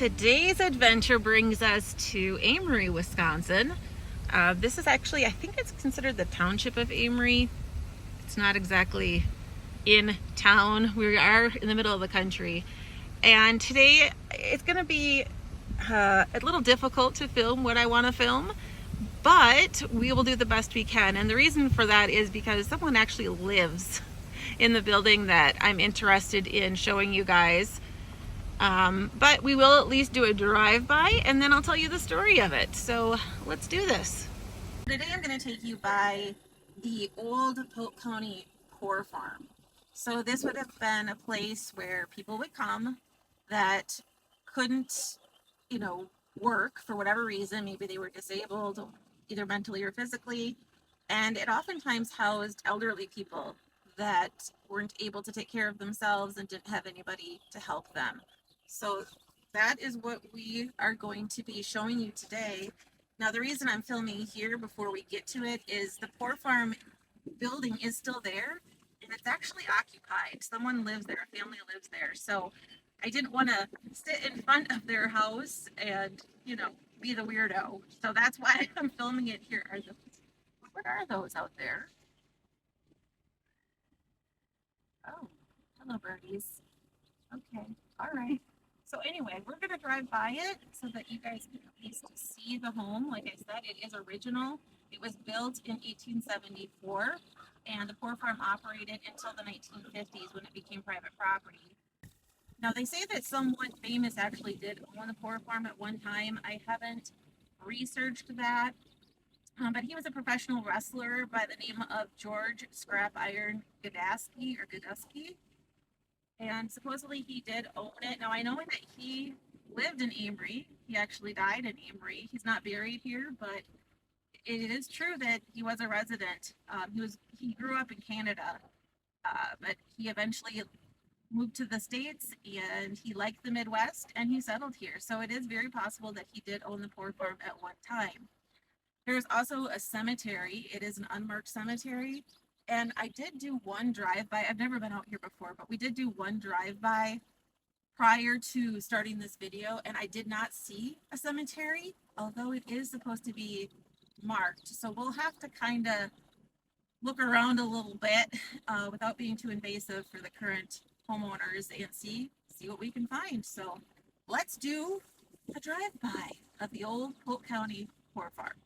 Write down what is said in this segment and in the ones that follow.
Today's adventure brings us to Amory, Wisconsin. This is actually, I think it's considered the township of Amory. It's not exactly in town. We are in the middle of the country. And today it's going to be a little difficult to film what I want to film, but we will do the best we can. And the reason for that is because someone actually lives in the building that I'm interested in showing you guys. But we will at least do a drive-by and then I'll tell you the story of it. So let's do this. Today I'm going to take you by the old Polk County Poor Farm. So this would have been a place where people would come that couldn't, work for whatever reason. Maybe they were disabled, either mentally or physically. And it oftentimes housed elderly people that weren't able to take care of themselves and didn't have anybody to help them. So that is what we are going to be showing you today. Now, the reason I'm filming here before we get to it is the Poor Farm building is still there and it's actually occupied. Someone lives there, a family lives there. So I didn't want to sit in front of their house and, be the weirdo. So that's why I'm filming it here. What are those out there? Oh, hello, birdies. Okay, all right. So anyway, we're gonna drive by it so that you guys can at least see the home. Like I said, it is original. It was built in 1874, and the Poor Farm operated until the 1950s when it became private property. Now they say that someone famous actually did own the Poor Farm at one time. I haven't researched that, but he was a professional wrestler by the name of George Scrap Iron Godusky, and supposedly he did own it. Now I know that he lived in Amory. He actually died in Amory. He's not buried here, but it is true that he was a resident. He grew up in Canada, but he eventually moved to the States and he liked the Midwest and he settled here. So it is very possible that he did own the Poor Farm at one time. There's also a cemetery. It is an unmarked cemetery. And I did do one drive-by. I've never been out here before, but we did do one drive-by prior to starting this video, and I did not see a cemetery, although it is supposed to be marked. So we'll have to kind of look around a little bit without being too invasive for the current homeowners and see what we can find. So let's do a drive-by of the old Polk County Poor Farm.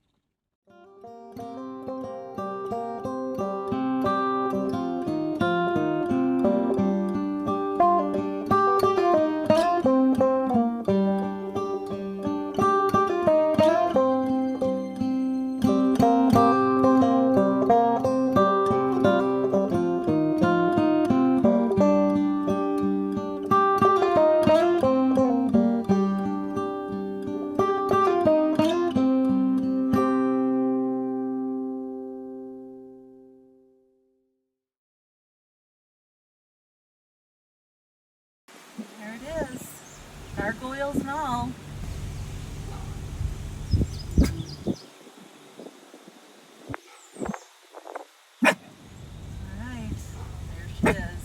There it is, gargoyles and all. All right, there she is.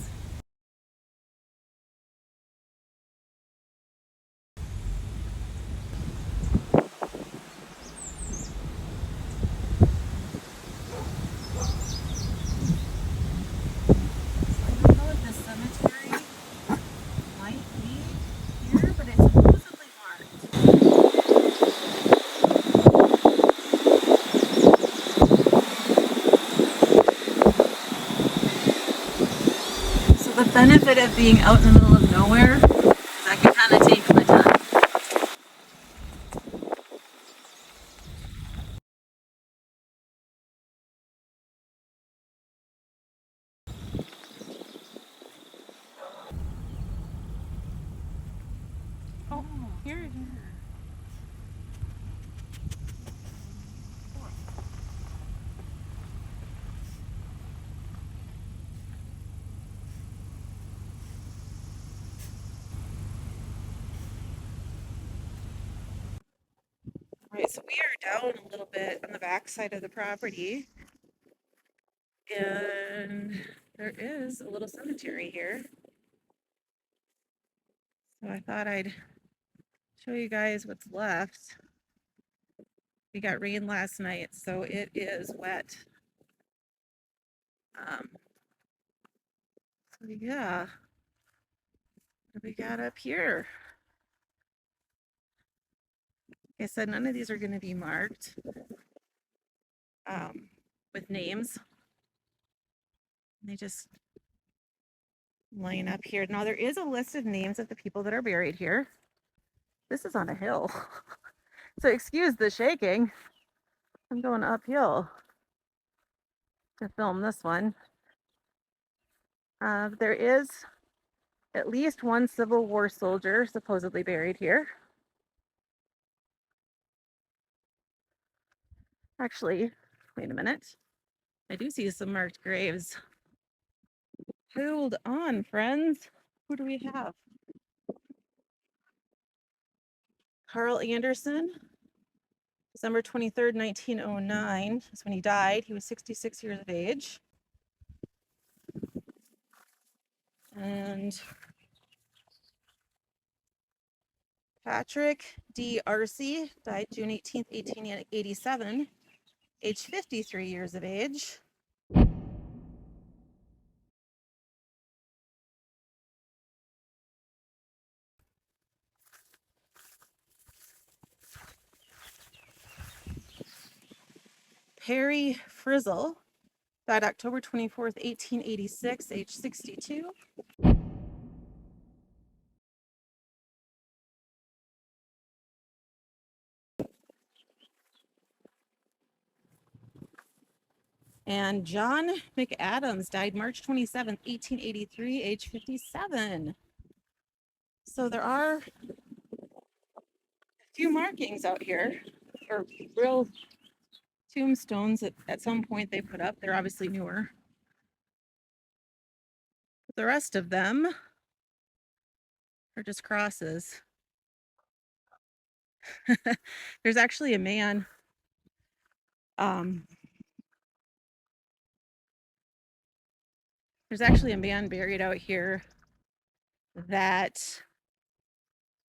I don't know if this cemetery might be here, but it's supposedly marked. So the benefit of being out in the middle of nowhere is I can kind of take my time. Oh, here it is. Right, so we are down a little bit on the back side of the property, and there is a little cemetery here. So I thought I'd Show you guys what's left. We got rain last night, so it is wet. Um, so yeah, what do we got up here? Like I said, none of these are going to be marked um, with names. They just line up here. Now there is a list of names of the people that are buried here. This is on a hill. So excuse the shaking. I'm going uphill to film this one. There is at least one Civil War soldier supposedly buried here. Actually, wait a minute. I do see some marked graves. Hold on, friends. Who do we have? Carl Anderson, December 23rd, 1909 is when he died. He was 66 years of age. And Patrick D. Arcee died June 18th, 1887, age 53 years of age. Perry Frizzle died October 24th, 1886, age 62. And John McAdams died March 27th, 1883, age 57. So there are a few markings out here, or real tombstones that at some point they put up. They're obviously newer. The rest of them are just crosses. There's actually a man there's actually a man buried out here that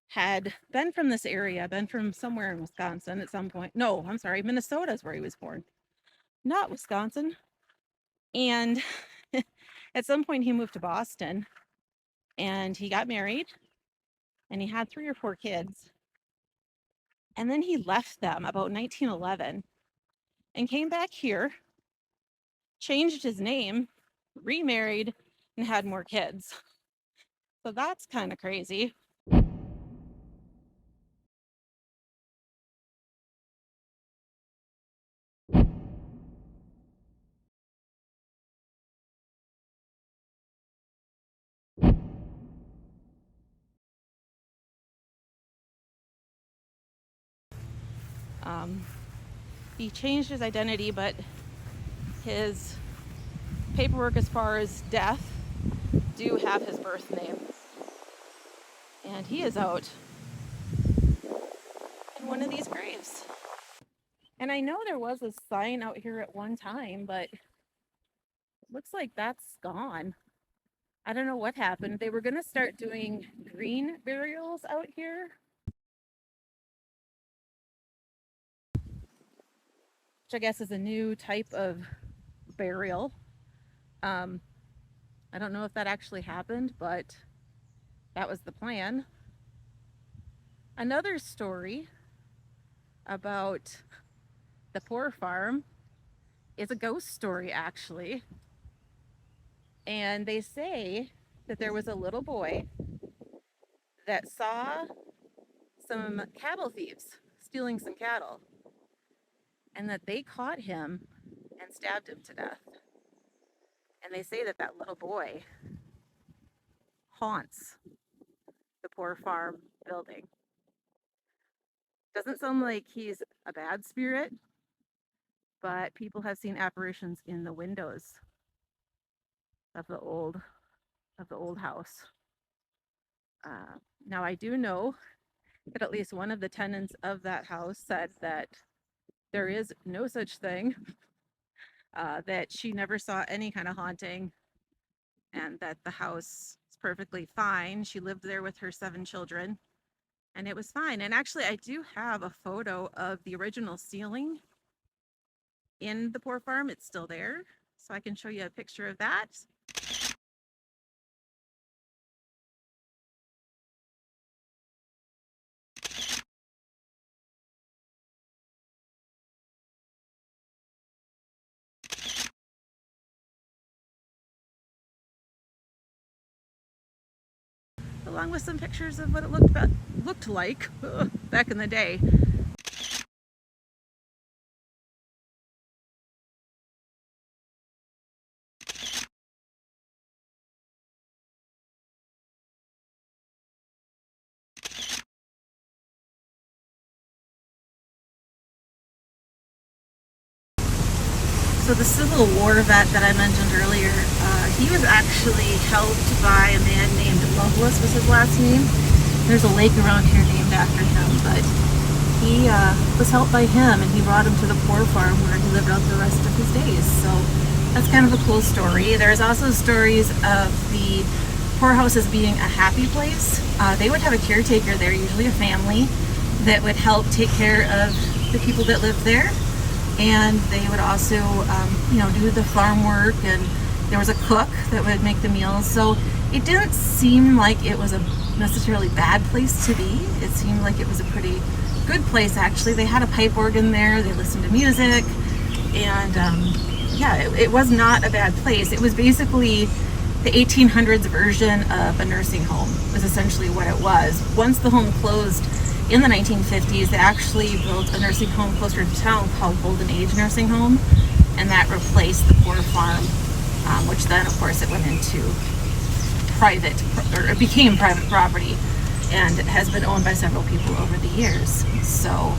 had been from this area, been from somewhere in Wisconsin at some point. No, I'm sorry, Minnesota is where he was born, not Wisconsin. And at some point he moved to Boston and he got married and he had 3 or 4 kids. And then he left them about 1911 and came back here, changed his name, remarried, and had more kids. So that's kind of crazy. He changed his identity, but his paperwork as far as death do have his birth name. And he is out in one of these graves. And I know there was a sign out here at one time, but looks like that's gone. I don't know what happened. They were going to start doing green burials out here, which I guess is a new type of burial. I don't know if that actually happened, but that was the plan. Another story about the poor farm is a ghost story, actually. And they say that there was a little boy that saw some cattle thieves stealing some cattle, and that they caught him and stabbed him to death. And they say that that little boy haunts the poor farm building. Doesn't sound like he's a bad spirit, but people have seen apparitions in the windows of the old house. Now I do know that at least one of the tenants of that house said that there is no such thing, that she never saw any kind of haunting, and that the house is perfectly fine. She lived there with her 7 children, and it was fine. And actually, I do have a photo of the original ceiling in the poor farm. It's still there, so I can show you a picture of that. Along with some pictures of what it looked like back in the day. So the Civil War vet that I mentioned earlier, he was actually helped by a man named Lovelace was his last name. There's a lake around here named after him, but he was helped by him, and he brought him to the poor farm where he lived out the rest of his days. So that's kind of a cool story. There's also stories of the poorhouses being a happy place. They would have a caretaker there, usually a family, that would help take care of the people that lived there. And they would also, do the farm work, and there was a cook that would make the meals. So it didn't seem like it was a necessarily bad place to be. It seemed like it was a pretty good place, actually. They had a pipe organ there. They listened to music, and it was not a bad place. It was basically the 1800s version of a nursing home, was essentially what it was. Once the home closed in the 1950s, they actually built a nursing home closer to town called Golden Age Nursing Home, and that replaced the poor farm, which then, of course, it went into it became private property, and it has been owned by several people over the years. So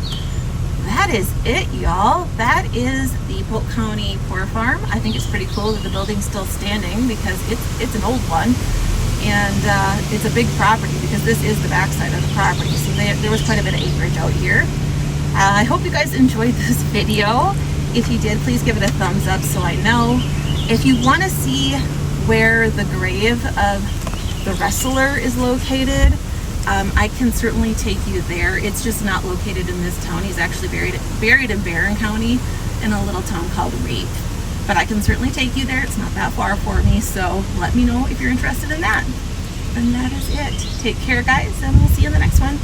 that is it, y'all. That is the Polk County Poor Farm. I think it's pretty cool that the building's still standing because it's an old one. And it's a big property because this is the backside of the property. So there was quite a bit of acreage out here. I hope you guys enjoyed this video. If you did, please give it a thumbs up so I know. If you want to see where the grave of the wrestler is located, I can certainly take you there. It's just not located in this town. He's actually buried in Barron County in a little town called Rape. But I can certainly take you there. It's not that far for me, so let me know if you're interested in that. And that is it. Take care, guys, and we'll see you in the next one.